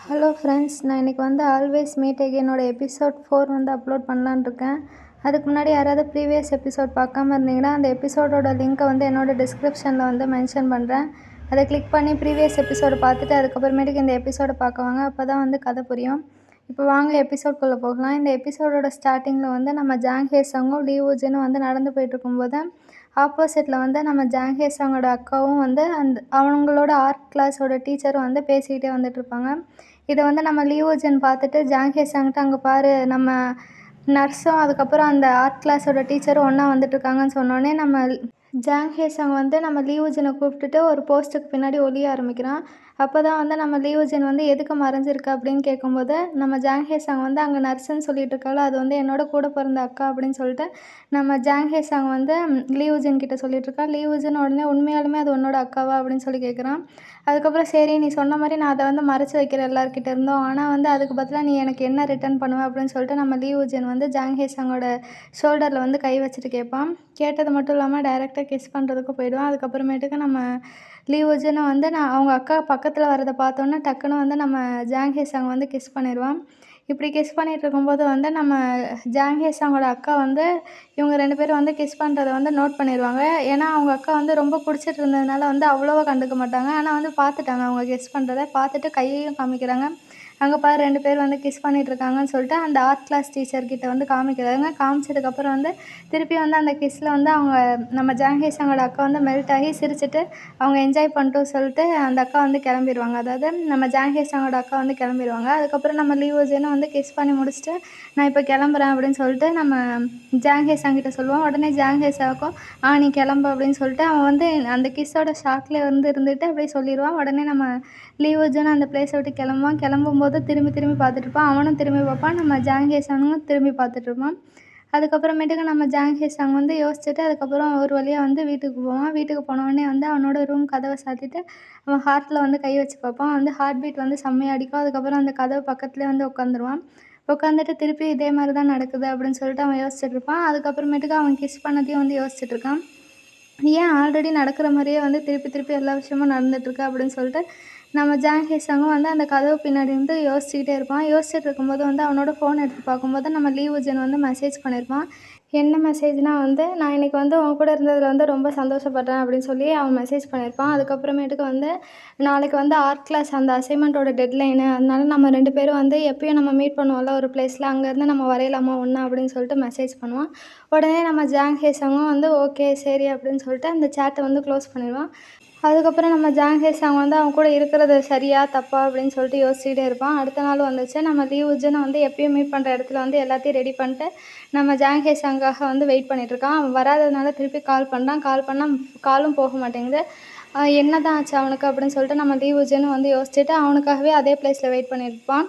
Hello friends, நான் இன்றைக்கி வந்து ஆல்வேஸ் மீட் அகெயினோட எபிசோட் 4 வந்து அப்லோட் பண்ணலான்னு இருக்கேன். அதுக்கு முன்னாடி யாராவது ப்ரீவியஸ் எபிசோட் பார்க்காம இருந்தீங்கன்னா அந்த எபிசோடோட லிங்க்கை வந்து என்னோடய டிஸ்கிரிப்ஷனில் வந்து மென்ஷன் பண்ணுறேன். அதை கிளிக் பண்ணி ப்ரீவியஸ் எபிசோடு பார்த்துட்டு அதுக்கப்புறமேட்டுக்கு இந்த எபிசோடை பார்க்க வாங்க. அப்போ தான் வந்து கதை புரியும். இப்போ வாங்க எபிசோட்குள்ளே போகலாம். இந்த எபிசோடோட ஸ்டார்டிங்கில் வந்து நம்ம ஜாங் ஹேசங்கும் லீ வுஜினும் வந்து நடந்து போயிட்டுருக்கும்போது ஆப்போசிட்டில் வந்து நம்ம ஜாங் ஹேசங்கோட அக்காவும் வந்து அவங்களோட ஆர்ட் கிளாஸோட டீச்சரும் வந்து பேசிக்கிட்டே வந்துட்டுருப்பாங்க. இதை வந்து நம்ம லீ வுஜின் பார்த்துட்டு ஜாங் ஹேசங்கிட்ட, அங்கே பாரு நம்ம நர்ஸும் அதுக்கப்புறம் அந்த ஆர்ட் கிளாஸோட டீச்சரும் ஒன்றா வந்துட்டுருக்காங்கன்னு சொன்னோடனே நம்ம ஜாங் ஹேசங் வந்து நம்ம லீ வுஜினை கூப்பிட்டுட்டு ஒரு போஸ்ட்டுக்கு பின்னாடி ஒளிய ஆரம்பிக்கிறான். அப்போ தான் வந்து நம்ம லீ வுஜின் வந்து எதுக்கு மறைஞ்சிருக்க அப்படின்னு கேட்கும்போது நம்ம ஜாங் ஹேசங் வந்து அங்கே நர்ஸுன்னு சொல்லிட்டு இருக்காள், அது வந்து என்னோட கூட பிறந்த அக்கா அப்படின்னு சொல்லிட்டு நம்ம ஜாங் ஹேசங் வந்து லீ வுஜின் கிட்ட சொல்லிட்டுருக்கா. லீ வுஜின் உடனே உண்மையாலுமே அது உன்னோட அக்காவா அப்படின்னு சொல்லி கேட்குறான். அதுக்கப்புறம் சரி நீ சொன்ன மாதிரி நான் அதை வந்து மறைச்சி வைக்கிறேன் எல்லாருக்கிட்ட இருந்தோம், ஆனால் வந்து அதுக்கு பதிலாக நீ எனக்கு என்ன ரிட்டர்ன் பண்ணுவேன் அப்படின்னு சொல்லிட்டு நம்ம லீ வுஜின் வந்து ஜாங் ஹேசங்கோட ஷோல்டரில் வந்து கை வச்சுட்டு கேட்பான். கேட்டது மட்டும் இல்லாமல் டைரெக்டாக கிஸ் பண்ணுறதுக்கு போயிடுவான். அதுக்கப்புறமேட்டுக்கு நம்ம லீ வுஜினும் வந்து அவங்க அக்கா பக்கத்தில் வரதை பார்த்தோன்னே டக்குன்னு வந்து நம்ம ஜாங் ஹேசங் வந்து கிஸ் பண்ணிடுவான். இப்படி கிஸ் பண்ணிகிட்டு இருக்கும்போது வந்து நம்ம ஜாங் ஹேசங்கோட அக்கா வந்து இவங்க 2 பேரும் வந்து கிஸ் பண்ணுறத வந்து நோட் பண்ணிடுவாங்க. ஏன்னா அவங்க அக்கா வந்து ரொம்ப பிடிச்சிட்டு இருந்ததுனால வந்து அவ்வளோவா கண்டுக்க மாட்டாங்க. ஆனால் வந்து பார்த்துட்டாங்க, அவங்க கிஸ் பண்ணுறத பார்த்துட்டு கையையும் காமிக்கிறாங்க. அங்கே பாரு 2 பேர் வந்து கிஸ் பண்ணிகிட்ருக்காங்கன்னு சொல்லிட்டு அந்த ஆர்ட் கிளாஸ் டீச்சர்கிட்ட வந்து காமிக்கிறாங்க. காமிச்சதுக்கப்புறம் வந்து திருப்பி வந்து அந்த கிஸ்ஸில் வந்து அவங்க நம்ம ஜாங் ஹேசங்கோட அக்கா வந்து மெல்ட் ஆகி சிரிச்சுட்டு அவங்க என்ஜாய் பண்ணிட்டோம் சொல்லிட்டு அந்த அக்கா வந்து கிளம்பிடுவாங்க. அதாவது நம்ம ஜாங் ஹேசங்கோட அக்கா வந்து கிளம்பிடுவாங்க. அதுக்கப்புறம் நம்ம லீ வுஜினும் வந்து கிஸ் பண்ணி முடிச்சுட்டு நான் இப்போ கிளம்புறேன் அப்படின்னு சொல்லிட்டு நம்ம ஜாங் ஹேசங் கிட்ட சொல்லுவோம். உடனே ஜாங் ஹேசனுக்கும் நீ கிளம்பு அப்படின்னு சொல்லிட்டு அவன் வந்து அந்த கிஸ்ஸோட ஷாக்லேயே வந்து இருந்துட்டு அப்படியே சொல்லிடுவான். உடனே நம்ம லீ வுஜினும் அந்த பிளேஸை விட்டு கிளம்புவான். கிளம்பும்போது திரும்பி திரும்பி பார்த்துட்டு இருப்பான். அவனும் திரும்பி பார்ப்பான். நம்ம ஜாங் ஹேசனும் திரும்பி பார்த்துட்டு இருப்பான். அதுக்கப்புறமேட்டுக்கு நம்ம ஜாங் ஹேசங் வந்து யோசிச்சுட்டு அதுக்கப்புறம் ஒரு வழியாக வந்து வீட்டுக்கு போவான். வீட்டுக்கு போனோடனே வந்து அவனோட ரூம் கதவை சாத்திட்டு அவன் ஹார்ட்டில் வந்து கை வச்சு பார்ப்பான். வந்து ஹார்ட் பீட் வந்து செம்மையாக அடிக்கும். அதுக்கப்புறம் அந்த கதவு பக்கத்துலேயே வந்து உட்காந்துருவான். உட்காந்துட்டு திருப்பி இதே மாதிரி தான் நடக்குது அப்படின்னு சொல்லிட்டு அவன் யோசிச்சுட்டு இருப்பான். அதுக்கப்புறமேட்டுக்கு அவன் கிஸ் பண்ணதையும் வந்து யோசிச்சுட்டு இருக்கான். ஏன் ஆல்ரெடி நடக்கிற மாதிரியே வந்து திருப்பி திருப்பி எல்லா விஷயமும் நடந்துகிட்ருக்கு அப்படின்னு சொல்லிட்டு நம்ம ஜாங் ஹேசங்கும் வந்து அந்த கதவு பின்னாடி இருந்து யோசிச்சுக்கிட்டே இருப்பான். யோசிச்சுட்டு இருக்கும்போது வந்து அவனோட ஃபோன் எடுத்து பார்க்கும்போது நம்ம லீ வுஜின் வந்து மெசேஜ் பண்ணியிருப்பான். என்ன மெசேஜ்னால் வந்து நான் இன்றைக்கி வந்து உன் கூட இருந்ததில் வந்து ரொம்ப சந்தோஷப்படுறேன் அப்படின்னு சொல்லி அவன் மெசேஜ் பண்ணியிருப்பான். அதுக்கப்புறமேட்டுக்கு வந்து நாளைக்கு வந்து ஆர்ட் கிளாஸ் அந்த அசைன்மெண்ட்டோட டெட்லைனு, அதனால நம்ம 2 பேரும் வந்து எப்பயும் நம்ம மீட் பண்ணுவோம்ல ஒரு பிளேஸில், அங்கேருந்து நம்ம வரையலாமா ஒன்றா அப்படின்னு சொல்லிட்டு மெசேஜ் பண்ணுவான். உடனே நம்ம ஜாங் ஹேசங்கும் வந்து ஓகே சரி அப்படின்னு சொல்லிட்டு அந்த சேட்டை வந்து க்ளோஸ் பண்ணிடுவான். அதுக்கப்புறம் நம்ம ஜாங் ஹேசங் வந்து அவன் கூட இருக்கிறது சரியா தப்பா அப்படின்னு சொல்லிட்டு யோசிச்சுக்கிட்டே இருப்பான். அடுத்த நாள் வந்துச்சு. நம்ம லீ வுஜின் வந்து எப்பயும் மீட் பண்ணுற இடத்துல வந்து எல்லாத்தையும் ரெடி பண்ணிட்டு நம்ம ஜாங் ஹேசங்காக வந்து வெயிட் பண்ணிகிட்ருக்கான். அவன் வராததுனால திருப்பி கால் பண்ணால் காலும் போக மாட்டேங்குது. என்ன தான் ஆச்சு அவனுக்கு அப்படின்னு சொல்லிட்டு நம்ம லீ வுஜின் வந்து யோசிச்சுட்டு அவனுக்காகவே அதே பிளேஸில் வெயிட் பண்ணியிருப்பான்.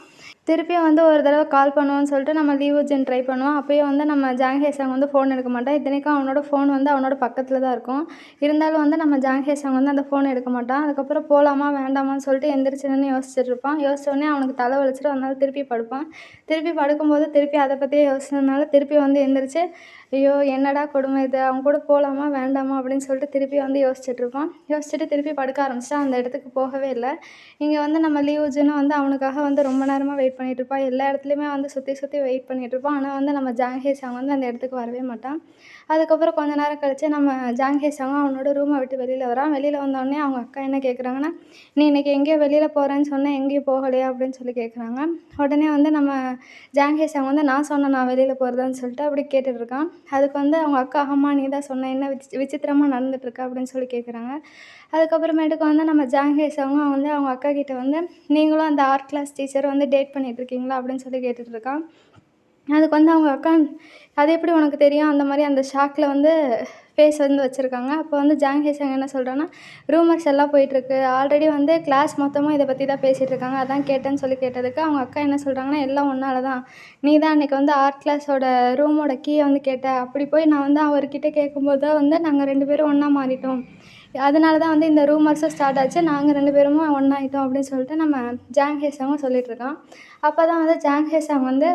திருப்பியும் வந்து ஒரு தடவை கால் பண்ணுவோன்னு சொல்லிட்டு நம்ம லீ வுஜின் ட்ரை பண்ணுவான். அப்போயும் வந்து நம்ம ஜாங் ஹேசங் வந்து ஃபோன் எடுக்க மாட்டான். இத்தனைக்கும் அவனோட ஃபோன் வந்து அவனோட பக்கத்தில் தான் இருக்கும். இருந்தாலும் வந்து நம்ம ஜாங் ஹேசங் வந்து அந்த ஃபோன் எடுக்க மாட்டான். அதுக்கப்புறம் போகலாமா வேண்டாமான்னு சொல்லிட்டு எந்திரிச்சு நின்று யோசிச்சுட்டு இருப்பான். யோசிச்சோடனே அவனுக்கு தலை வலிச்சிட்டு அதனால திருப்பி படுப்பான். திருப்பி படுக்கும்போது திருப்பி அதை பற்றியே யோசிச்சதுனால திருப்பி வந்து எந்திரிச்சு ஐயோ என்னடா கொடுமை இது, அவங்க கூட போகலாமா வேண்டாமா அப்படின்னு சொல்லிட்டு திருப்பி வந்து யோசிச்சுட்ருப்பான். யோசிச்சுட்டு திருப்பி படுக்க ஆரம்பிச்சிட்டான். அந்த இடத்துக்கு போகவே இல்லை. இங்கே வந்து நம்ம லீ வுஜினும் வந்து அவனுக்காக வந்து ரொம்ப நேரமாக வெயிட் பண்ணிகிட்ருப்பான். எல்லா இடத்துலையுமே வந்து சுற்றி சுற்றி வெயிட் பண்ணிகிட்ருப்பான். ஆனால் வந்து நம்ம ஜாங் ஹேசங் வந்து அந்த இடத்துக்கு வரவே மாட்டான். அதுக்கப்புறம் கொஞ்ச நேரம் கழிச்சு நம்ம ஜாங் ஹேசங்கும் அவனோட ரூமை விட்டு வெளியில் வரான். வெளியில் வந்தோடனே அவங்க அக்கா என்ன கேட்குறாங்கன்னா, நீ இன்றைக்கி எங்கேயோ வெளியில் போகிறேன்னு சொன்னால் எங்கேயும் போகலையா அப்படின்னு சொல்லி கேட்குறாங்க. உடனே வந்து நம்ம ஜாங் ஹேசங் வந்து நான் சொன்னேன் நான் வெளியில் போகிறதான்னு சொல்லிட்டு அப்படி கேட்டுட்ருக்கான். அதுக்கு வந்து அவங்க அக்கா அம்மா நீ தான் சொன்ன, என்ன விசித்திரமாக நடந்துகிட்ருக்க அப்படின்னு சொல்லி கேட்குறாங்க. அதுக்கப்புறமேட்டுக்கு வந்து நம்ம ஜாங் ஹேசங்கும் வந்து அவங்க அக்கா கிட்ட வந்து நீங்களும் அந்த ஆர்ட் கிளாஸ் டீச்சரை வந்து டேட் பண்ணிகிட்ருக்கீங்களா அப்படின்னு சொல்லி கேட்டுட்ருக்கான். அதுக்கு வந்து அவங்க அக்கா அது எப்படி உனக்கு தெரியும் அந்த மாதிரி அந்த ஷாக்கில் வந்து ஃபேஸ் வந்து வச்சுருக்காங்க. அப்போ வந்து ஜாங் ஹேசங் என்ன சொல்கிறான்னா, ரூமர்ஸ் எல்லாம் போயிட்டுருக்கு, ஆல்ரெடி வந்து கிளாஸ் மொத்தமும் இதை பற்றி தான் பேசிகிட்ருக்காங்க, அதான் கேட்டேன்னு சொல்லி கேட்டதுக்கு அவங்க அக்கா என்ன சொல்கிறாங்கன்னா, எல்லாம் உன்னால தான், நீ தான் அன்றைக்கி வந்து ஆர்ட் கிளாஸோட ரூமோட கீயை வந்து கேட்ட, அப்படி போய் நான் வந்து அவர்கிட்ட கேட்கும்போது தான் வந்து நாங்கள் 2 பேரும் ஒன்றா மாறிட்டோம், அதனால தான் வந்து இந்த ரூமர்ஸும் ஸ்டார்ட் ஆச்சு. நாங்கள் 2 பேரும் ஒன்றாயிட்டோம் அப்படின்னு சொல்லிட்டு நம்ம ஜாங் ஹேசாங்கும் சொல்லிகிட்ருக்கான். அப்போ தான் வந்து ஜாங் ஹேசாங் வந்து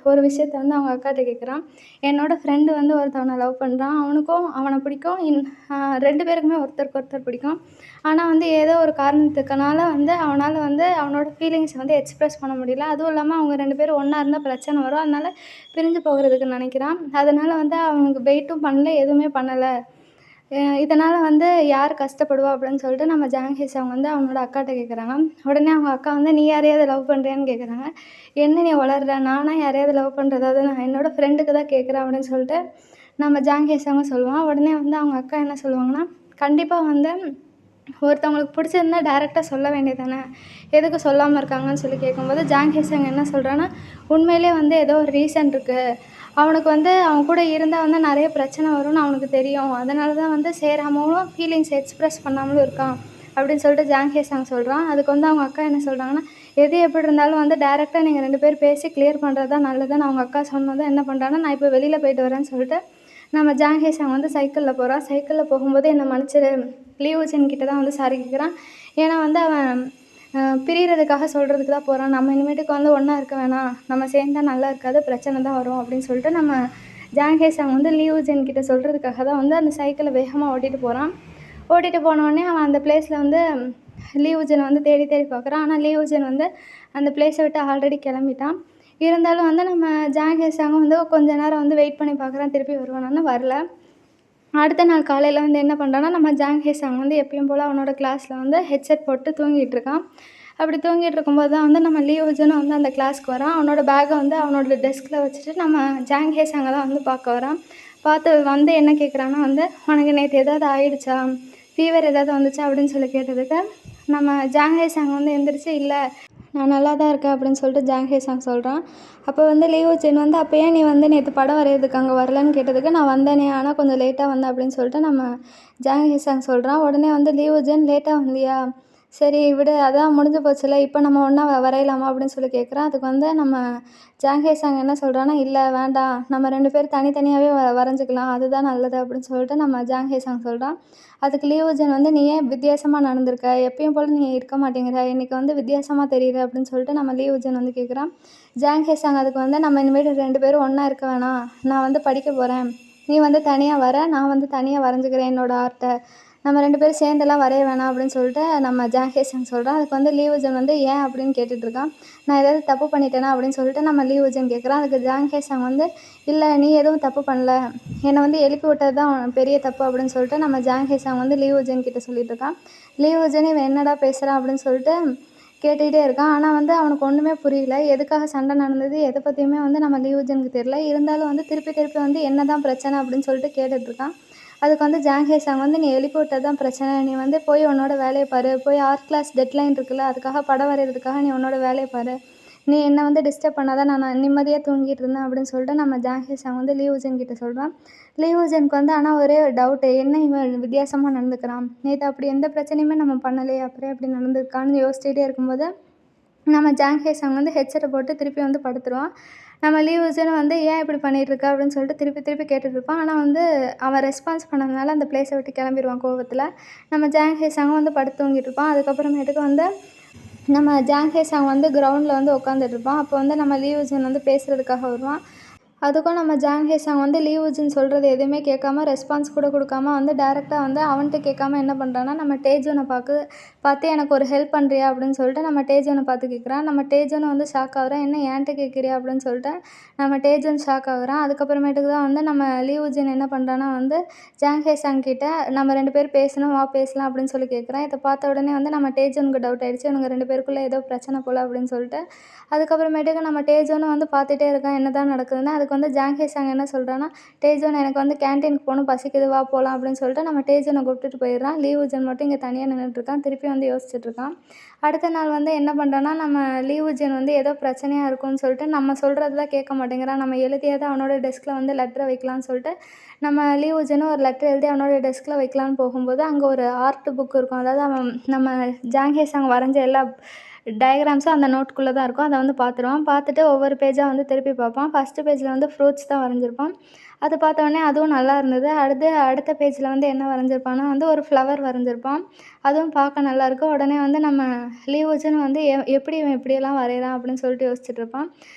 ஒரு விஷயத்த வந்து அவங்க அக்காட்ட கேட்குறான். என்னோடய ஃப்ரெண்டு வந்து ஒருத்தவனை லவ் பண்ணுறான். அவனுக்கும் அவனை பிடிக்கும். 2 பேருக்குமே ஒருத்தருக்கு ஒருத்தர் பிடிக்கும். ஆனால் வந்து ஏதோ ஒரு காரணத்துக்குனால வந்து அவனால் வந்து அவனோட ஃபீலிங்ஸை வந்து எக்ஸ்ப்ரெஸ் பண்ண முடியல. அதுவும் இல்லாமல் அவங்க 2 பேரும் ஒன்றா இருந்தால் பிரச்சனை வரும். அதனால் பிரிஞ்சு போகிறதுக்கு நினைக்கிறான். அதனால் வந்து அவனுக்கு வெயிட்டும் பண்ணல, எதுவுமே பண்ணலை. இதனால் வந்து யார் கஷ்டப்படுவா அப்படின்னு சொல்லிட்டு நம்ம ஜாங் ஹேசாங் வந்து அவனோட அக்காட்ட கேட்குறாங்க. உடனே அவங்க அக்கா வந்து நீ யாரையாவது லவ் பண்ணுறியான்னு கேட்குறாங்க. என்ன நீ வளர்ற, நானா யாரையாவது லவ் பண்ணுறதாவது நான் என்னோடய ஃப்ரெண்டுக்கு தான் கேட்குறேன் அப்படின்னு சொல்லிட்டு நம்ம ஜாங் ஹேசாங்கும் சொல்லுவான். உடனே வந்து அவங்க அக்கா என்ன சொல்லுவாங்கன்னா, கண்டிப்பாக வந்து ஒருத்தவங்களுக்கு பிடிச்சிருந்தா டேரெக்டாக சொல்ல வேண்டியது தானே, எதுக்கு சொல்லாமல் இருக்காங்கன்னு சொல்லி கேட்கும்போது ஜாங் ஹேசாங் என்ன சொல்கிறான்னா, உண்மையிலே வந்து ஏதோ ஒரு ரீசன் இருக்குது. அவனுக்கு வந்து அவன் கூட இருந்தால் வந்து நிறைய பிரச்சனை வரும்னு அவனுக்கு தெரியும். அதனால தான் வந்து சேராமலும் ஃபீலிங்ஸ் எக்ஸ்ப்ரெஸ் பண்ணாமலும் இருக்கான் அப்படின்னு சொல்லிட்டு ஜாங் ஹேசாங் சொல்கிறான். அதுக்கு வந்து அவங்க அக்கா என்ன சொல்கிறாங்கன்னா, எது எப்படி இருந்தாலும் வந்து டேரெக்டாக நீங்கள் 2 பேர் பேசி கிளியர் பண்ணுறது தான் நல்லதுன்னு அவங்க அக்கா சொன்னதும் என்ன பண்ணுறான்னா, நான் இப்போ வெளியில் போயிட்டு வரேன்னு சொல்லிட்டு நம்ம ஜாங் ஹேசாங் வந்து சைக்கிளில் போகிறான். சைக்கிளில் போகும்போது என்னை மன்னிச்சிடு, லீ ஊஜின் கிட்ட தான் வந்து சாரி கேட்குறான். ஏன்னா வந்து அவன் பிரியறதுக்காக சொல்கிறதுக்கு தான் போகிறான். நம்ம இனிமேட்டுக்கு வந்து ஒன்றா இருக்க வேணாம், நம்ம சேர்ந்தா நல்லா இருக்காது, பிரச்சனை தான் வரும் அப்படின்னு சொல்லிட்டு நம்ம ஜாங் ஹேசாங் வந்து லீ ஊஜின் கிட்ட சொல்கிறதுக்காக தான் வந்து அந்த சைக்கிளை வேகமாக ஓட்டிகிட்டு போகிறான். ஓட்டிகிட்டு போனோடனே அவன் அந்த பிளேஸில் வந்து லீ ஊஜினை வந்து தேடி தேடி பார்க்குறான். ஆனால் லீ ஊஜின் வந்து அந்த பிளேஸை விட்டு ஆல்ரெடி கிளம்பிட்டான். இருந்தாலும் வந்து நம்ம ஜாங் ஹேசாங்கும் வந்து கொஞ்ச நேரம் வந்து வெயிட் பண்ணி பார்க்குறான், திருப்பி வருவானான்னு வரல. அடுத்த நாள் காலையில் வந்து என்ன பண்ணுறான்னா, நம்ம ஜாங் ஹேசாங் வந்து எப்பயும் போல் அவனோட கிளாஸில் வந்து ஹெட்செட் போட்டு தூங்கிட்டு இருக்கான். அப்படி தூங்கிட்டு இருக்கும்போது தான் வந்து நம்ம லீ ஊஜினும் வந்து அந்த கிளாஸ்க்கு வரான். அவனோட பேக்கை வந்து அவனோட டெஸ்கில் வச்சுட்டு நம்ம ஜாங் ஹேசாங்கை தான் வந்து பார்க்க வரான். பார்த்து வந்து என்ன கேட்குறான்னா வந்து, உனக்கு நேற்று ஏதாவது ஆயிடுச்சா, ஃபீவர் ஏதாவது வந்துச்சா அப்படின்னு சொல்லி கேட்டதுக்கு நம்ம ஜாங் ஹேசாங் வந்து எந்திரிச்சு, இல்லை நான் நல்லா தான் இருக்கேன் அப்படின்னு சொல்லிட்டு ஜாங் ஹேசாங் சொல்கிறான். அப்போ வந்து லீ ஊஜின் வந்து, அப்போ ஏன் நீ வந்து நேற்று படம் வரைகிறதுக்கு அங்கே வரலன்னு கேட்டதுக்கு, நான் வந்தேனே ஆனால் கொஞ்சம் லேட்டாக வந்தேன் அப்படின்னு சொல்லிட்டு நம்ம ஜாங் ஹேசாங் சொல்கிறான். உடனே வந்து லீ ஊஜின், லேட்டாக வந்தியா, சரி விடு, அதான் முடிஞ்சு போச்சுல, இப்போ நம்ம ஒன்றா வரையலாமா அப்படின்னு சொல்லி கேட்குறான். அதுக்கு வந்து நம்ம ஜாங் ஹேசாங் என்ன சொல்கிறான்னா, இல்லை வேண்டாம், நம்ம 2 பேர் தனித்தனியாகவே வரைஞ்சிக்கலாம், அதுதான் நல்லது அப்படின்னு சொல்லிட்டு நம்ம ஜாங் ஹேசாங் சொல்கிறான். அதுக்கு லீ ஊஜின் வந்து, நீ ஏன் வித்தியாசமாக நடந்திருக்க, எப்பயும் போல் நீ இருக்க மாட்டேங்கிற, இன்றைக்கி வந்து வித்தியாசமாக தெரியுற அப்படின்னு சொல்லிட்டு நம்ம லீ ஊஜின் வந்து கேட்குறான். ஜாங் ஹேசாங் அதுக்கு வந்து, நம்ம இனிமேல் 2 பேரும் ஒன்றா இருக்க வேணாம், நான் வந்து படிக்க போகிறேன், நீ வந்து தனியாக வர, நான் வந்து தனியாக வரைஞ்சிக்கிறேன் என்னோடய ஆர்ட்டை, நம்ம 2 பேரும் சேர்ந்தெல்லாம் வரைய வேணாம் அப்படின்னு சொல்லிட்டு நம்ம ஜாங் ஹேசாங் சொல்கிறான். அதுக்கு வந்து லீ ஊஜின் வந்து ஏன் அப்படின்னு கேட்டுட்ருக்கான். நான் ஏதாவது தப்பு பண்ணிட்டேனா அப்படின்னு சொல்லிட்டு நம்ம லீ ஊஜின் கேட்குறான். அதுக்கு ஜாங் ஹேசாங் வந்து, இல்லை நீ எதுவும் தப்பு பண்ணல, என்னை வந்து எழுப்பி விட்டது தான் பெரிய தப்பு அப்படின்னு சொல்லிட்டு நம்ம ஜாங் ஹேசாங் வந்து லீ ஊஜின் கிட்ட சொல்லிட்டுருக்கான். லீ ஊஜின் இவன் என்னடா பேசுகிறான் அப்படின்னு சொல்லிட்டு கேட்டுக்கிட்டே இருக்கான். ஆனால் வந்து அவனுக்கு ஒன்றுமே புரியல. எதுக்காக சண்டை நடந்தது, எதை பற்றியுமே வந்து நம்ம லீ ஊஜினுக்கு தெரியல. இருந்தாலும் வந்து திருப்பி திருப்பி வந்து என்ன தான் பிரச்சனை அப்படின்னு சொல்லிட்டு கேட்டுட்ருக்கான். அதுக்கு வந்து ஜாங் ஹேசாங் வந்து, நீ எழுப்பி விட்டது தான் பிரச்சனை, நீ வந்து போய் உன்னோட வேலையை பாரு, போய் ஆர்ட் கிளாஸ் டெட்லைன் இருக்குல்ல, அதுக்காக படம் வரைகிறதுக்காக நீ உன்னோட வேலையை பாரு, நீ என்னை வந்து டிஸ்டர்ப் பண்ணாதான் நான் நிம்மதியாக தூங்கிட்டு இருந்தேன் அப்படின்னு சொல்லிட்டு நம்ம ஜாங் ஹேசாங் வந்து லீ ஊஜின் கிட்ட சொல்கிறான். லீ ஊஜினுக்கு வந்து ஆனால் ஒரே ஒரு டவுட்டு, என்ன இவன் வித்தியாசமாக நடந்துக்கிறான், நேற்று அப்படி எந்த பிரச்சனையுமே நம்ம பண்ணலையே, அப்புறம் அப்படி நடந்துருக்கான்னு யோசிச்சுட்டே இருக்கும்போது நம்ம ஜாங் ஹேசாங் வந்து ஹெட்செட்டை போட்டு திருப்பி வந்து படுத்துருவான். நம்ம லீ ஊஜினும் வந்து ஏன் இப்படி பண்ணிகிட்ருக்க அப்படின்னு சொல்லிட்டு திருப்பி திருப்பி கேட்டுட்ருப்பான். ஆனால் வந்து அவன் ரெஸ்பான்ஸ் பண்ணதுனால அந்த பிளேஸை விட்டு கிளம்பிடுவான் கோவத்தில். நம்ம ஜாங் ஹேசாங்கும் வந்து படுத்து தூங்கிட்டு இருப்பான். அதுக்கப்புறமேட்டுக்கு வந்து நம்ம ஜாங் ஹேசாங் வந்து கிரவுண்டில் வந்து உட்காந்துட்ருப்பான். அப்போ வந்து நம்ம லீ ஊஜின் வந்து பேசுகிறதுக்காக வருவான். அதுக்கும் நம்ம ஜாங் ஹேசாங் வந்து லீ ஊஜின் சொல்கிறது எதுவுமே கேட்காம, ரெஸ்பான்ஸ் கூட கொடுக்காம வந்து டேரெக்டாக வந்து அவன்கிட்ட கேட்காம என்ன பண்ணுறான்னா, நம்ம டேஜூனை பார்த்து எனக்கு ஒரு ஹெல்ப் பண்ணுறியா அப்படின்னு சொல்லிட்டு நம்ம டேஜூனை பார்த்து கேட்குறான். நம்ம டேஜூனை வந்து ஷாக் ஆகுறான். என்ன என்கிட்ட கேட்குறியா அப்படின்னு சொல்லிட்டு நம்ம டேஜூன் ஷாக் ஆகுறான். அதுக்கப்புறமேட்டுக்கு தான் வந்து நம்ம லீ ஊஜின் என்ன பண்ணுறான்னா வந்து ஜாங் ஹேசாங் கிட்ட, நம்ம 2 பேர் பேசணும், வா பேசலாம் அப்படின்னு சொல்லி கேட்குறான். இதை பார்த்த உடனே வந்து நம்ம டேஜூனுக்கு டவுட் ஆகிடுச்சு, இவங்க 2 பேருக்குள்ளே ஏதோ பிரச்சனை போல் அப்படின்னு சொல்லிட்டு. அதுக்கப்புறமேட்டுக்கு நம்ம டேஜூனும் வந்து பார்த்துட்டே இருக்கான் என்ன தான் நடக்குதுன்னு. அதுக்கு வந்து ஜாங் ஹேசாங் என்ன சொல்கிறான்னா, டேஜூன் எனக்கு வந்து கேன்டீனுக்கு போகணும், பசிக்குது, வா போகலாம் அப்படின்னு சொல்லிட்டு நம்ம டேஜூனை கூப்பிட்டுட்டு போயிடுறான். லீ ஊஜின் மட்டும் இங்கே தனியாக நின்றுட்டுருக்கான். திருப்பி வந்து யோசிச்சுட்ருக்கான். அடுத்த நாள் வந்து என்ன பண்ணுறான்னா, நம்ம லீ ஊஜின் வந்து ஏதோ பிரச்சனையாக இருக்கும்னு சொல்லிட்டு நம்ம சொல்கிறது தான் கேட்க மாட்டேங்கிறான். நம்ம எழுதியாவது அவனோட டெஸ்கில் வந்து லெட்டரை வைக்கலான்னு சொல்லிட்டு நம்ம லீ ஊஜினும் ஒரு லெட்டர் எழுதி அவனோட டெஸ்கில் வைக்கலான்னு போகும்போது அங்கே ஒரு ஆர்ட் புக் இருக்கும். அதாவது அவன் நம்ம ஜாங் ஹேசாங் வரைஞ்ச எல்லா டயக்ராம்ஸும் அந்த நோட்டுக்குள்ளே தான் இருக்கும். அதை வந்து பார்த்துருவான். பார்த்துட்டு ஒவ்வொரு பேஜாக வந்து திருப்பி பார்ப்பான். ஃபஸ்ட்டு பேஜில் வந்து ஃப்ரூட்ஸ் தான் வரைஞ்சிருப்பான். அது பார்த்தோன்னே அதுவும் நல்லா இருந்தது. அடுத்த பேஜில் வந்து என்ன வரைஞ்சிருப்பான்னா வந்து ஒரு ஃப்ளவர் வரைஞ்சிருப்பான். அதுவும் பார்க்க நல்லாயிருக்கும். உடனே வந்து நம்ம லீவுஜன் வந்து எப்படி இவன் இப்படியெல்லாம் வரைகிறான் அப்படின்னு சொல்லிட்டு யோசிச்சுட்ருப்பான்.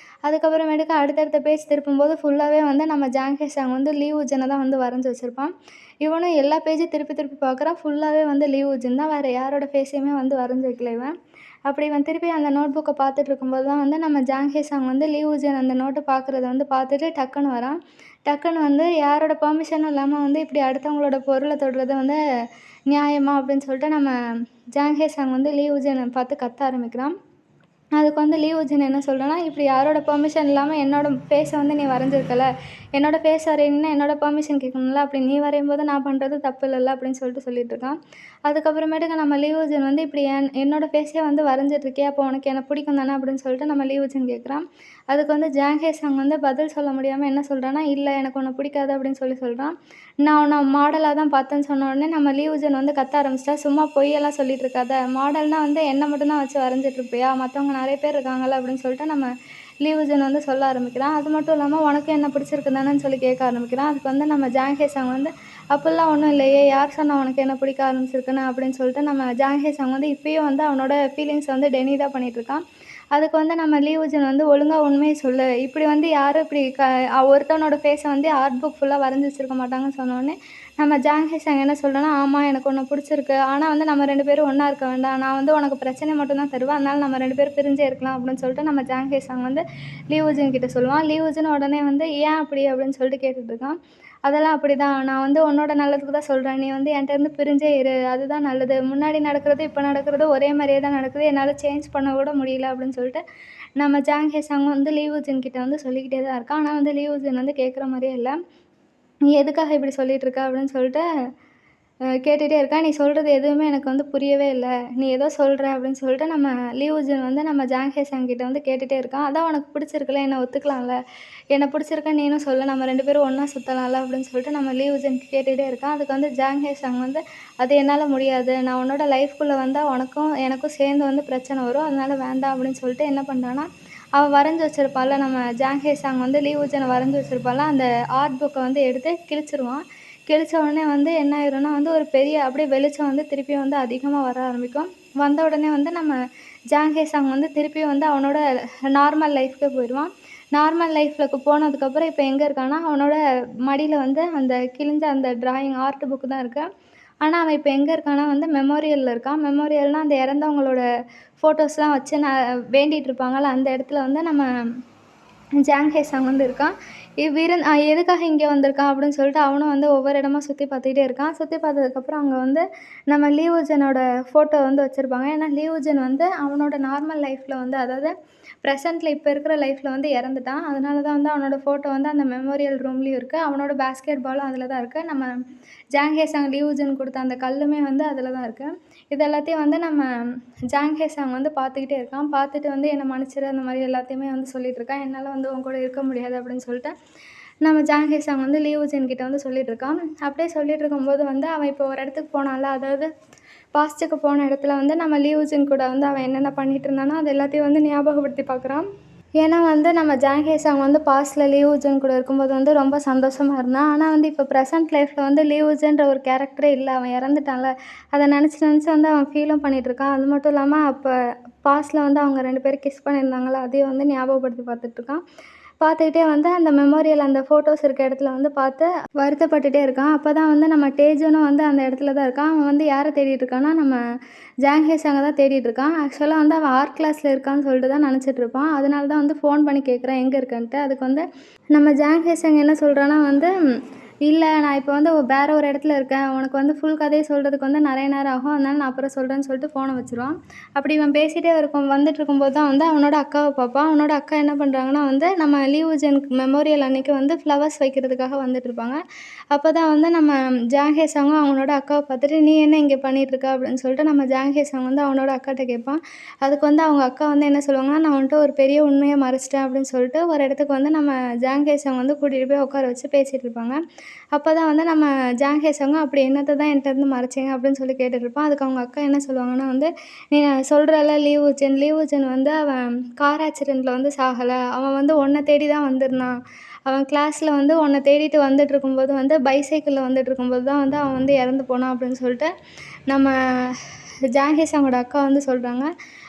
அதுக்கப்புறமேட்டுக்கு அடுத்தடுத்த பேஜ் திருப்பும்போது ஃபுல்லாகவே வந்து நம்ம ஜாங் ஹே-சாங் வந்து லீவுஜனை தான் வந்து வரைஞ்சி வச்சுருப்பான். இவனும் எல்லா பேஜையும் திருப்பி திருப்பி பார்க்குறான். ஃபுல்லாகவே வந்து லீவுஜன் தான். வேறு யாரோட ஃபேஸையுமே வந்து வரைஞ்சி வைக்கல இவன். அப்படி இவன் திருப்பி அந்த நோட் புக்கை பார்த்துட்டு இருக்கும்போது தான் வந்து நம்ம ஜாங் ஹே-சாங் வந்து லீவுஜன் அந்த நோட்டை பார்க்குறத வந்து பார்த்துட்டு டக்குன்னு வரான். டக்குன்னு வந்து யாரோட பெர்மிஷனும் இல்லாமல் வந்து இப்படி அடுத்தவங்களோட பொருளை தொடுறது வந்து நியாயமா அப்படின்னு சொல்லிட்டு நம்ம ஜாங் ஹே-சாங் வந்து லீவுஜனை பார்த்து கத்த ஆரம்பிக்கிறான். அதுக்கு வந்து லீவுஜன் என்ன சொல்கிறான்னா, இப்படி யாரோட பெர்மிஷன் இல்லாமல் என்னோடய ஃபேஸை வந்து நீ வரைஞ்சிருக்கல, என்னோடய ஃபேஸ் வரையணுன்னா என்னோடய பெர்மிஷன் கேட்கணும்ல, அப்படி நீ வரையும்போது நான் பண்ணுறது தப்பு இல்லைல்ல அப்படின்னு சொல்லிட்டு சொல்லிகிட்ருக்கான். அதுக்கப்புறமேட்டுக்கு நம்ம லீவுஜன் வந்து இப்படி என்னோடய ஃபேஸே வந்து வரைஞ்சிட்ருக்கியே, அப்போ உனக்கு என்ன பிடிக்கும் தானே அப்படின்னு சொல்லிட்டு நம்ம லீவுஜன் கேட்குறான். அதுக்கு வந்து ஜாங் ஹே-சாங் வந்து பதில் சொல்ல முடியாமல் என்ன சொல்கிறான்னா, இல்லை எனக்கு உன்னை பிடிக்காது அப்படின்னு சொல்கிறான். நான் உன்னை மாடலாக தான் பார்த்தேன்னு சொன்ன உடனே நம்ம லீவுஜன் வந்து கத்த ஆரம்பிச்சிட்டா, சும்மா பொய்யெல்லாம் சொல்லிட்டு இருக்காத, மாடல்னால் வந்து என்னை மட்டும் தான் வச்சு வரைஞ்சிட்ருப்பியா, மற்றவங்க நிறைய பேர் இருக்காங்கல்ல அப்படின்னு சொல்லிட்டு நம்ம லீவுஜன் வந்து சொல்ல ஆரம்பிக்கிறான். அது மட்டும் இல்லாமல் உனக்கு என்ன பிடிச்சிருக்கு தானேன்னு சொல்லி கேட்க ஆரம்பிக்கிறான். அதுக்கு வந்து நம்ம ஜாங் ஹே-சாங் வந்து அப்படிலாம் ஒன்றும் இல்லையே, யார் சொன்னா உனக்கு என்ன பிடிக்க ஆரம்பிச்சிருக்குன்னு அப்படின்னு சொல்லிட்டு நம்ம ஜாங் ஹே-சாங் வந்து இப்பயும் வந்து அவனோட ஃபீலிங்ஸை வந்து டெனி தான் பண்ணிகிட்ருக்கான். அதுக்கு வந்து நம்ம லீவுஜன் வந்து ஒழுங்காக உண்மையை சொல்லு, இப்படி வந்து யாரும் இப்படி ஒருத்தவனோட ஃபேஸை வந்து ஆர்ட் புக் ஃபுல்லாக வரைஞ்சி வச்சுருக்க மாட்டாங்கன்னு சொன்னோடனே நம்ம ஜாங் ஹே-சாங் என்ன சொல்கிறேன்னா, ஆமாம் எனக்கு உன்னை பிடிச்சிருக்கு, ஆனால் வந்து நம்ம 2 பேரும் ஒன்றா இருக்க வேண்டாம், நான் வந்து உனக்கு பிரச்சனை மட்டும் தான் தருவேன், அதனால நம்ம 2 பேரும் பிரிஞ்சே இருக்கலாம் அப்படின்னு சொல்லிட்டு நம்ம ஜாங் ஹே-சாங் வந்து லீவுஜன் கிட்ட சொல்லுவான். லீவுஜன் உடனே வந்து ஏன் அப்படி அப்படின்னு சொல்லிட்டு கேட்டுட்ருக்கான். அதெல்லாம் அப்படி தான், நான் வந்து உன்னோட நல்லதுக்கு தான் சொல்கிறேன், நீ வந்து என்கிட்டேருந்து பிரிஞ்சே இரு, அதுதான் நல்லது, முன்னாடி நடக்கிறது இப்போ நடக்கிறது ஒரே மாதிரியே தான் நடக்குது, என்னால் சேஞ்ச் பண்ண கூட முடியல அப்படின்னு சொல்லிட்டு நம்ம ஜாங் ஹே-சாங் வந்து லீவுஜன் கிட்ட வந்து சொல்லிக்கிட்டே தான் இருக்கான். ஆனால் வந்து லீவுஜன் வந்து கேட்குற மாதிரியே இல்லை. நீ எதுக்காக இப்படி சொல்லிகிட்ருக்க அப்படின்னு சொல்லிட்டு கேட்டுகிட்டே இருக்கான். நீ சொல்கிறது எதுவுமே எனக்கு வந்து புரியவே இல்லை, நீ ஏதோ சொல்கிற அப்படின்னு சொல்லிட்டு நம்ம லீவுஜன் வந்து நம்ம ஜாங் ஹே-சாங் கிட்ட வந்து கேட்டுகிட்டே இருக்கான். அதான் உனக்கு பிடிச்சிருக்குல்ல, என்னை ஒத்துக்கலாம்ல, என்னை பிடிச்சிருக்க நீனும் சொல்ல, நம்ம 2 பேரும் ஒன்றா சுற்றலாம்ல அப்படின்னு சொல்லிட்டு நம்ம லீவுஜன் கேட்டுகிட்டே இருக்கான். அதுக்கு வந்து ஜாங் ஹே-சாங் வந்து அது என்னால் முடியாது, நான் உன்னோட லைஃப்குள்ளே வந்தால் உனக்கும் எனக்கும் சேர்ந்து வந்து பிரச்சனை வரும், அதனால வேண்டாம் அப்படின்னு சொல்லிட்டு என்ன பண்ணுறான்னா, அவன் வரைஞ்சி வச்சுருப்பாள்ல, நம்ம ஜாங் ஹே-சாங் வந்து லீவுஜனை வரைஞ்சி வச்சுருப்பாள்ல, அந்த ஆர்ட் புக்கை வந்து எடுத்து கிழிச்சிருவான். கிழிச்ச உடனே வந்து என்ன ஆயிரும்னா வந்து ஒரு பெரிய அப்படியே வெளிச்சம் வந்து திருப்பியும் வந்து அதிகமாக வர ஆரம்பிக்கும். வந்த உடனே வந்து நம்ம ஜாங் ஹே-சாங் வந்து திருப்பியும் வந்து அவனோட நார்மல் லைஃப்க்கே போயிடுவான். நார்மல் லைஃப்க்கு போனதுக்கப்புறம் இப்போ எங்கே இருக்கான்னா, அவனோட மடியில் வந்து அந்த கிழிஞ்ச அந்த ட்ராயிங் ஆர்ட் புக்கு தான் இருக்குது. ஆனால் அவன் இப்போ எங்கே இருக்கான்னா வந்து மெமோரியலில் இருக்கான். மெமோரியல்னால் அந்த இறந்தவங்களோட ஃபோட்டோஸ்லாம் வச்சு வேண்டிகிட்டு இருப்பாங்கள்ல, அந்த இடத்துல வந்து நம்ம ஜாங் ஹே-சாங் வந்து இருக்கான். இவ்விருந் எதுக்காக இங்கே வந்திருக்கான் அப்படின்னு சொல்லிட்டு அவனும் வந்து ஒவ்வொரு இடமா சுற்றி பார்த்துக்கிட்டே இருக்கான். சுற்றி பார்த்ததுக்கப்புறம் அங்கே வந்து நம்ம லீவுஜனோட ஃபோட்டோ வந்து வச்சுருப்பாங்க. ஏன்னா லீவுஜன் வந்து அவனோட நார்மல் லைஃப்பில் வந்து, அதாவது ப்ரெசென்ட்டில் இப்போ இருக்கிற லைஃப்பில் வந்து இறந்துட்டான். அதனால தான் வந்து அவனோட ஃபோட்டோ வந்து அந்த மெமோரியல் ரூம்லேயும் இருக்குது. அவனோட பேஸ்கெட் பாலும் அதில் தான் இருக்குது. நம்ம ஜாங் ஹே-சாங் லீவுஜன் கொடுத்த அந்த கல்லுமே வந்து அதில் தான் இருக்குது. இது எல்லாத்தையும் வந்து நம்ம ஜாங் ஹே-சாங் வந்து பார்த்துக்கிட்டே இருக்கான். பார்த்துட்டு வந்து என்னை மன்னிச்சிரு அந்த மாதிரி எல்லாத்தையுமே வந்து சொல்லிகிட்ருக்கான். என்னால் வந்து உன் கூட இருக்க முடியாது அப்படின்னு சொல்லிட்டு நம்ம ஜாங் ஹே-சாங் வந்து லீவுஜன் கிட்ட வந்து சொல்லிகிட்ருக்கான். அப்படியே சொல்லிகிட்டு இருக்கும்போது வந்து அவன் இப்போ ஒரு இடத்துக்கு போனான்ல, அதாவது பாஸ்ட்டுக்கு போன இடத்துல வந்து நம்ம லீவுஜன் கூட வந்து அவன் என்னென்ன பண்ணிகிட்டு இருந்தானோ அது எல்லாத்தையும் வந்து ஞாபகப்படுத்தி பார்க்குறான். ஏன்னா வந்து நம்ம ஜாங் ஹே-சாங் வந்து பாஸ்ட்டில் லீவுஜன் கூட இருக்கும்போது வந்து ரொம்ப சந்தோஷமாக இருந்தான். ஆனால் வந்து இப்போ ப்ரெசென்ட் லைஃப்பில் வந்து லீவுஜன்ற ஒரு கேரக்டரே இல்லை, அவன் இறந்துட்டான்ல, அதை நினச்சி வந்து அவன் ஃபீலும் பண்ணிகிட்ருக்கான். அது மட்டும் இல்லாமல் அப்போ பாஸ்ட்டில் வந்து அவங்க 2 பேரும் கிஸ் பண்ணியிருந்தாங்களா, அதையும் வந்து ஞாபகப்படுத்தி பார்த்துட்ருக்கான். பார்த்துக்கிட்டே வந்து அந்த மெமோரியல் அந்த ஃபோட்டோஸ் இருக்க இடத்துல வந்து பார்த்து வருத்தப்பட்டுட்டே இருக்கான். அப்போ தான் வந்து நம்ம டேஜுனும் வந்து அந்த இடத்துல தான் இருக்கான். அவன் வந்து யாரை தேடிட்டு இருக்கான்னா, நம்ம ஜாங் ஹே-சாங்கை தான் தேடிட்டு இருக்கான். ஆக்சுவலாக வந்து அவன் ஆர்ட் கிளாஸில் இருக்கான்னு சொல்லிட்டு தான் நினச்சிட்டு இருப்பான். அதனால தான் வந்து ஃபோன் பண்ணி கேட்குறான் எங்கே இருக்கன்ட்டு. அதுக்கு வந்து நம்ம ஜாங் ஹே-சாங் என்ன சொல்கிறான்னா வந்து, இல்லை நான் இப்போ வந்து வேற ஒரு இடத்துல இருக்கேன், உனக்கு வந்து ஃபுல் கதையை சொல்கிறதுக்கு வந்து நிறைய நேரம் ஆகும், அதனால நான் அப்புறம் சொல்கிறேன்னு சொல்லிட்டு ஃபோனை வச்சுருவான். அப்படி இவன் பேசிகிட்டே வந்துட்டுருக்கும்போது தான் வந்து அவனோட அக்காவை பார்ப்பான். அவனோட அக்கா என்ன பண்ணுறாங்கன்னா வந்து நம்ம லீவுஜனுக்கு மெமோரியல் அன்றைக்கி வந்து ஃப்ளவர்ஸ் வைக்கிறதுக்காக வந்துட்டுருப்பாங்க. அப்போ தான் வந்து நம்ம ஜாங் ஹே-சாங்கும் அவனோட அக்காவை பார்த்துட்டு, நீ என்ன இங்கே பண்ணிகிட்ருக்க அப்படின்னு சொல்லிட்டு நம்ம ஜாங் ஹே-சாங் வந்து அவனோட அக்காட்ட கேட்பான். அதுக்கு வந்து அவங்க அக்கா வந்து என்ன சொல்லுவாங்கன்னா, நான் வந்துட்டு ஒரு பெரிய உண்மையை மறைச்சிட்டேன் அப்படின்னு சொல்லிட்டு ஒரு இடத்துக்கு வந்து நம்ம ஜாங் ஹே-சாங் வந்து கூட்டிகிட்டு போய் உட்கார வச்சு பேசிகிட்டு இருப்பாங்க. அப்போ தான் வந்து நம்ம ஜாங்கேசங்க அப்படி என்னத்த தான் என்கிட்டருந்து மறைச்சிங்க அப்படின்னு சொல்லி கேட்டுட்ருப்பான். அதுக்கு அவங்க அக்கா என்ன சொல்லுவாங்கன்னா வந்து, "நீ சொல்கிறல்ல லீவுஜன் வந்து அவன் கார் ஆக்சிடெண்ட்டில் வந்து சாகலை. அவன் வந்து உன்னை தேடி தான் வந்திருந்தான். அவன் கிளாஸில் வந்து உன்னை தேடிட்டு வந்துட்டுருக்கும்போது வந்து பைசைக்கிளில் வந்துட்டுருக்கும்போது தான் வந்து அவன் வந்து இறந்து போனான்" அப்படின்னு சொல்லிட்டு நம்ம ஜாங்கேசாங்கோட அக்கா வந்து சொல்கிறாங்க.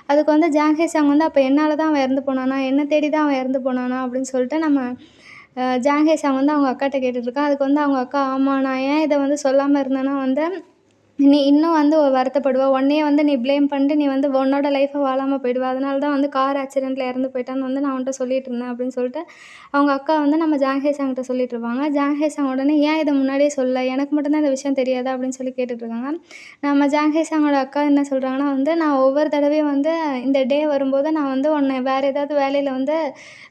அதுக்கு வந்து ஜாங்கேசாங் வந்து, "அப்போ என்னால தான் அவன் இறந்து போனானா? என்ன தேடி தான் அவன் இறந்து போனானா?" அப்படின்னு சொல்லிட்டு நம்ம ஜாங்கேசாங் வந்து அவங்க அக்காட்ட கேட்டுட்ருக்கான். அதுக்கு வந்து அவங்க அக்கா, "ஆமா, நான் ஏன் இதை வந்து சொல்லாமல் இருந்தேன்னா வந்து நீ இன்னும் வந்து வருத்தப்படுவ. உன்னையே வந்து நீ ப்ளேம் பண்ணிட்டு நீ வந்து உன்னோட லைஃப்பை வாழாம போயிடுவ. அதனால தான் வந்து கார் ஆக்சிடெண்ட்டில் இறந்து போயிட்டான்னு வந்து நான் உன்ட்ட சொல்லிட்டுருந்தேன்" அப்படின்னு சொல்லிட்டு அவங்க அக்கா வந்து நம்ம ஜாங்கேசாங்கிட்ட சொல்லிட்டுருப்பாங்க. ஜாங்கேசாங் உடனே, "ஏன் இதை முன்னாடியே சொல்லல? எனக்கு மட்டும் தான் இந்த விஷயம் தெரியாதா?" அப்படின்னு சொல்லி கேட்டுட்ருக்காங்க. நம்ம ஜாங்கேசாங்கோட அக்கா என்ன சொல்கிறாங்கன்னா வந்து, "நான் ஒவ்வொரு தடவையும் வந்து இந்த டே வரும்போது நான் வந்து உன்னை வேறு ஏதாவது வேலையில் வந்து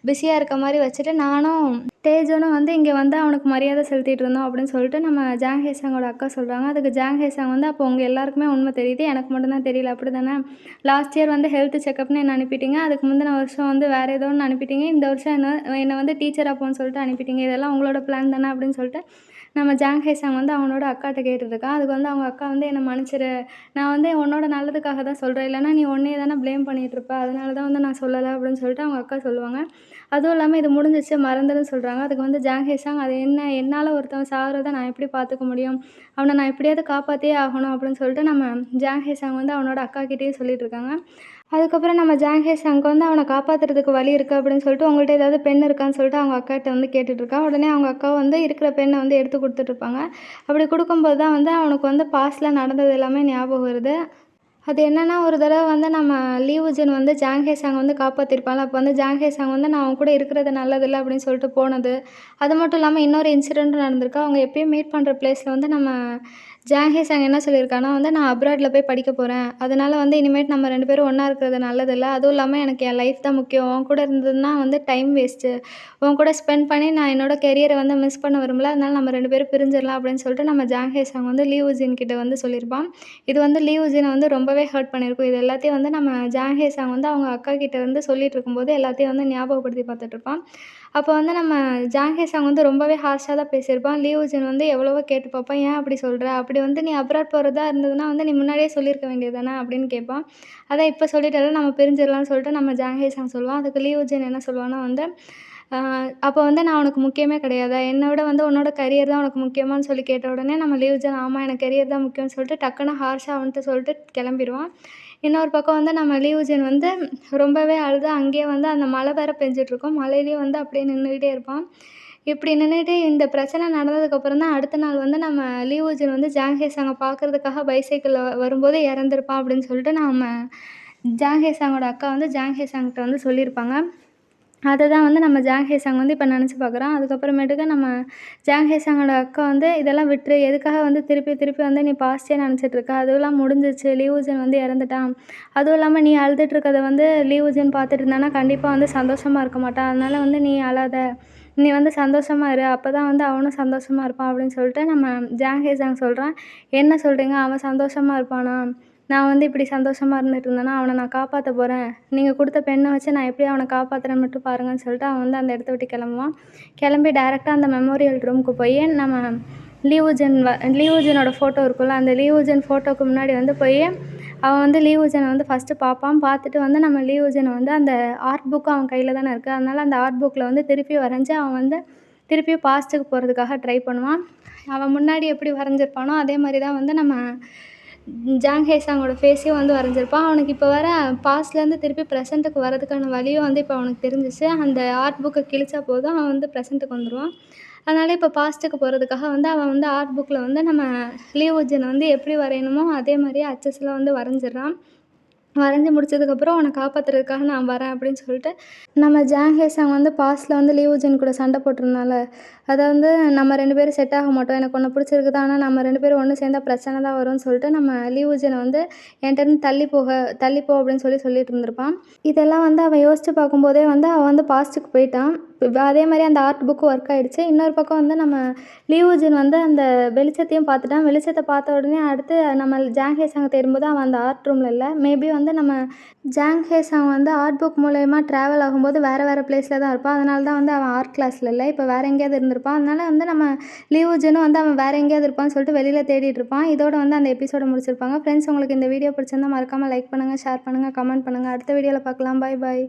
பிஸியாக இருக்க மாதிரி வச்சுட்டு நானும் தேஜனும் வந்து இங்கே வந்து அவனுக்கு மரியாதை செலுத்திட்டு இருந்தோம்" அப்படின்னு சொல்லிட்டு நம்ம ஜாங்கேசாங்கோட அக்கா சொல்கிறாங்க. அதுக்கு ஜாங்கேசாங் வந்து, "அப்போ உங்கள் எல்லாருக்குமே உண்மை தெரியுது. எனக்கு மட்டும் தான் தெரியல அப்படி தானே? லாஸ்ட் இயர் வந்து ஹெல்த் செக்கப்னு என்ன அனுப்பிட்டீங்க. அதுக்கு முந்தின வருஷம் வந்து வேறு ஏதோ ஒன்று அனுப்பிட்டீங்க. இந்த வருஷம் என்னை வந்து டீச்சராக போன்னு சொல்லிட்டு அனுப்பிட்டீங்க. இதெல்லாம் உங்களோட பிளான் தானே?" அப்படின்னு சொல்லிட்டு நம்ம ஜாங்கேசாங் வந்து அவனோட அக்காட்ட கேட்டுட்ருக்கான். அதுக்கு வந்து அவங்க அக்கா வந்து, "என்னை மன்னிச்சிரு. நான் வந்து உன்னோட நல்லதுக்காக தான் சொல்கிறேன். இல்லைனா நீ உன்னையே தானே ப்ளேம் பண்ணிகிட்ருப்ப. அதனால தான் வந்து நான் சொல்லலை" அப்படின்னு சொல்லிட்டு அவங்க அக்கா சொல்லுவாங்க. அதுவும் இல்லாமல் இது முடிஞ்சிச்சு மறந்துருன்னு சொல்கிறாங்க. அதுக்கு வந்து ஜாங்கேசாங், "அது என்ன, என்னால் ஒருத்தவன் சாகிறத நான் எப்படி பார்த்துக்க முடியும்? அவனை நான் எப்படியாவது காப்பாற்றியே ஆகணும்" அப்படின்னு சொல்லிட்டு நம்ம ஜாங்கேசாங் வந்து அவனோட அக்காக்கிட்டேயும் சொல்லிகிட்ருக்காங்க. அதுக்கப்புறம் நம்ம ஜாங்கேசாங்க்கு வந்து அவனை காப்பாற்றுறதுக்கு வழி இருக்குது அப்படின்னு சொல்லிட்டு, "உங்கள்கிட்ட ஏதாவது பென் இருக்கான்னு?" சொல்லிட்டு அவங்க அக்காட்ட வந்து கேட்டுட்ருக்கா. உடனே அவங்க அக்கா வந்து இருக்கிற பென்னை வந்து எடுத்து கொடுத்துட்ருப்பாங்க. அப்படி கொடுக்கும்போது தான் வந்து அவனுக்கு வந்து பாஸ்ட்டில் நடந்தது எல்லாமே ஞாபகம் வருது. அது என்னன்னா, ஒரு தடவ வந்து நம்ம லீவுஜன் வந்து ஜாங்கேசாங் வந்து காப்பாத்திருப்பான்ல. அப்போ வந்து ஜாங்கேசாங் வந்து, "நான் உன் கூட இருக்கிறது நல்லதில்ல" அப்படின்னு சொல்லிட்டு போனது. அது மட்டும் இல்லாம இன்னொரு இன்சிடென்ட்டும் நடந்திருக்கு. அவங்க எப்பயும் மீட் பண்ணுற பிளேஸில வந்து நம்ம ஜாங்கேசாங் என்ன சொல்லியிருக்கான்னா வந்து, "நான் அப்ராட்ல போய் படிக்க போறேன். அதனால வந்து இனிமேட்டு நம்ம 2 பேரும் ஒண்ணா இருக்கிறது நல்லதில்ல. அதுவும் இல்லாம எனக்கு என் லைஃப் தான் முக்கியம். உன் கூட இருந்ததுன்னா வந்து டைம் வேஸ்ட்டு. உன் கூட ஸ்பெண்ட் பண்ணி நான் என்னோட கெரியரை வந்து மிஸ் பண்ண விரும்பல. அதனால நம்ம 2 பேரும் பிரிஞ்சிடலாம்" அப்படின்னு சொல்லிட்டு நம்ம ஜாங்கேசாங் வந்து லீவுஜின் கிட்ட வந்து சொல்லியிருப்பான். இது வந்து லீவுஜினை வந்து ரொம்பவே ஹர்ட் பண்ணியிருக்கும். இது எல்லாத்தையும் வந்து நம்ம ஜாங்கேசாங் வந்து அவங்க அக்கா கிட்ட வந்து சொல்லிட்டு இருக்கும்போது எல்லாத்தையும் வந்து ஞாபகப்படுத்தி பார்த்துட்ருப்பான். அப்போ வந்து நம்ம ஜாங்கேசாங் வந்து ரொம்பவே ஹார்ஷா தான் பேசியிருப்பான். லீவுஜின் வந்து எவ்வளவோ கேட்டு பார்ப்பான். "ஏன் அப்படி சொல்ற? அப்படி வந்து நீ அப்ராட் போறதா இருந்ததுன்னா வந்து நீ முன்னாடியே சொல்லியிருக்க வேண்டியது தானே?" அப்படின்னு கேட்பான். "அதான் இப்போ சொல்லிட்டல்ல, நம்ம பிரிஞ்சிடலாம்னு" சொல்லிட்டு நம்ம ஜாங்கேசாங் சொல்லுவான். அதுக்கு லீவுஜின் என்ன சொல்லுவான்னா வந்து, "அப்போ வந்து நான் உனக்கு முக்கியமே கிடையாதா? என்னை விட வந்து உன்னோட கரியர் தான் உனக்கு முக்கியமான்னு?" சொல்லி கேட்ட உடனே நம்ம லீவுஜன், "ஆமா, எனக்கு கரியர் தான் முக்கியம்னு" சொல்லிட்டு டக்குனு ஹார்ஷா அவன்ட்ட சொல்லிட்டு கிளம்பிருவான். இன்னொரு பக்கம் வந்து நம்ம லீவுஜன் வந்து ரொம்பவே அழுது அங்கேயே வந்து அந்த மழை வேற பெஞ்சிட்ருக்கும். மழையிலயும் வந்து அப்படியே நின்னுக்கிட்டே இருப்பான். இப்படி நின்னுட்டு இந்த பிரச்சனை நடந்ததுக்கப்புறம் தான் அடுத்த நாள் வந்து நம்ம லீவுஜன் வந்து ஜாங்கேசாங்க பார்க்கறதுக்காக பைசைக்கிள்ல வரும்போது இறந்திருப்பான் அப்படின்னு சொல்லிட்டு நம்ம ஜாங்கேசாங்கோட அக்கா வந்து ஜாங்கேசாங்கிட்ட வந்து சொல்லியிருப்பாங்க. அத தான் வந்து நம்ம ஜாங்கேசாங் வந்து இப்போ நெனச்சு பார்க்குறான். அதுக்கப்புறமேட்டுக்கு நம்ம ஜாங்கேசாங்கோட அக்கா வந்து, "இதெல்லாம் விட்டுரு. எதுக்காக வந்து திருப்பி திருப்பி வந்து நீ பாஸ்ட்டே நெனச்சிட்ருக்க? அதுவெல்லாம் முடிஞ்சிருச்சு. லீவுஜன் வந்து இறந்துட்டான். அதுவும் இல்லாம நீ அழுதுட்ருக்கத வந்து லீவுஜன் பார்த்துட்டு இருந்தான்னா, கண்டிப்பா வந்து சந்தோஷமா இருக்க மாட்டான். அதனால வந்து நீ அழாத. நீ வந்து சந்தோஷமா இரு. அப்ப தான் வந்து அவனும் சந்தோஷமா இருப்பான்" அப்படின்னு சொல்லிட்டு நம்ம ஜாங்கேசாங் சொல்றான். "என்ன சொல்றீங்க? அவன் சந்தோஷமா இருப்பானா? நான் வந்து இப்படி சந்தோஷமா இருந்துட்டு இருந்தேன்னா, அவனை நான் காப்பாத்த போறேன். நீங்க குடுத்த பெண்ணை வச்சு நான் எப்படி அவனை காப்பாத்துறேன்னு மட்டும் பாருங்கன்னு" சொல்லிட்டு அவன் வந்து அந்த இடத்த விட்டு கிளம்புவான். கிளம்பி டைரக்ட்டா அந்த மெமோரியல் ரூமுக்கு போய் நம்ம லீவுஜனோட ஃபோட்டோ இருக்குல்ல, அந்த லீவுஜன் ஃபோட்டோக்கு முன்னாடி வந்து அவன் வந்து லீவுஜனை வந்து ஃபஸ்ட்டு பார்ப்பான். பார்த்துட்டு வந்து நம்ம லீவுஜனை வந்து அந்த ஆர்ட் புக்கும் அவன் கையில தானே இருக்குது. அதனால அந்த ஆர்ட் புக்கில் வந்து திருப்பி வரைஞ்சு அவன் வந்து திருப்பியும் பாஸ்ட்டுக்கு போகிறதுக்காக ட்ரை பண்ணுவான். அவன் முன்னாடி எப்படி வரைஞ்சிருப்பானோ அதே மாதிரி தான் வந்து நம்ம ஜாங்கேசாங்கோட ஃபேஸையும் வந்து வரைஞ்சிருப்பான். அவனுக்கு இப்போ வர பாஸ்ட்லேருந்து திருப்பி ப்ரெசென்ட்டுக்கு வரதுக்கான வழியும் வந்து இப்போ அவனுக்கு தெரிஞ்சிச்சு. அந்த ஆர்ட் புக்கை கிழிச்சா போதும் அவன் வந்து ப்ரெசென்ட்டுக்கு வந்துருவான். அதனால இப்போ பாஸ்ட்டுக்கு போகிறதுக்காக வந்து அவன் வந்து ஆர்ட் புக்கில் வந்து நம்ம லீவுஜனை வந்து எப்படி வரையணுமோ அதே மாதிரியே அச்சஸில் வந்து வரைஞ்சிடுறான். வரைஞ்சி முடிச்சதுக்கப்புறம், "உன்னை காப்பாத்துறதுக்காக நான் வரேன்" அப்படின்னு சொல்லிட்டு நம்ம ஜாங்கேசாங் வந்து பாஸ்ட்ல வந்து லீவுஜன் கூட சண்டை போட்டிருந்தான்ல, அதை வந்து "நம்ம 2 பேரும் செட் ஆக மாட்டோம். எனக்கு உன்னை பிடிச்சிருக்கு தான். ஆனா நம்ம 2 பேரும் ஒன்று சேர்ந்தா பிரச்சனை தான் வரும்னு" சொல்லிட்டு நம்ம லீவுஜனை வந்து என்கிட்டேருந்து தள்ளி போ அப்படின்னு சொல்லிட்டு இருந்திருப்பான். இதெல்லாம் வந்து அவன் யோசிச்சு பார்க்கும்போதே வந்து அவன் வந்து பாஸ்ட்டுக்கு போயிட்டான். அதே மாதிரி அந்த ஆர்ட் புக்கு ஒர்க் ஆகிடுச்சு. இன்னொரு பக்கம் வந்து நம்ம லியூஜின் வந்து அந்த வெளிச்சத்தையும் பார்த்துட்டான். வெளிச்சத்தை பார்த்த உடனே அடுத்து நம்ம ஜாங் ஹேசாங்கை தேடும்போது அவன் அந்த ஆர்ட் ரூமில் இல்லை. மேபி வந்து நம்ம ஜாங் ஹேசாங் வந்து ஆர்ட் புக் மூலயமா ட்ராவல் ஆகும்போது வேறு வேறு பிளேஸில் தான் இருப்பான். அதனால தான் வந்து அவன் ஆர்ட் கிளாஸில் இல்லை, இப்போ வேறு எங்கேயாவது இருந்திருப்பான். அதனால வந்து நம்ம லியூஜினும் வந்து அவன் வேறு எங்கேயாவது இருப்பான்னு சொல்லிட்டு வெளியில் தேடிட்டு இருப்பான். இதோட வந்து அந்த எபிசோட முடிச்சிருப்பாங்க. ஃப்ரெண்ட்ஸ், உங்களுக்கு இந்த வீடியோ பிடிச்சிருந்தா மறக்காமல் லைக் பண்ணுங்கள், ஷேர் பண்ணுங்கள், கமெண்ட் பண்ணுங்கள். அடுத்த வீடியோவில் பார்க்கலாம். பாய் பாய்.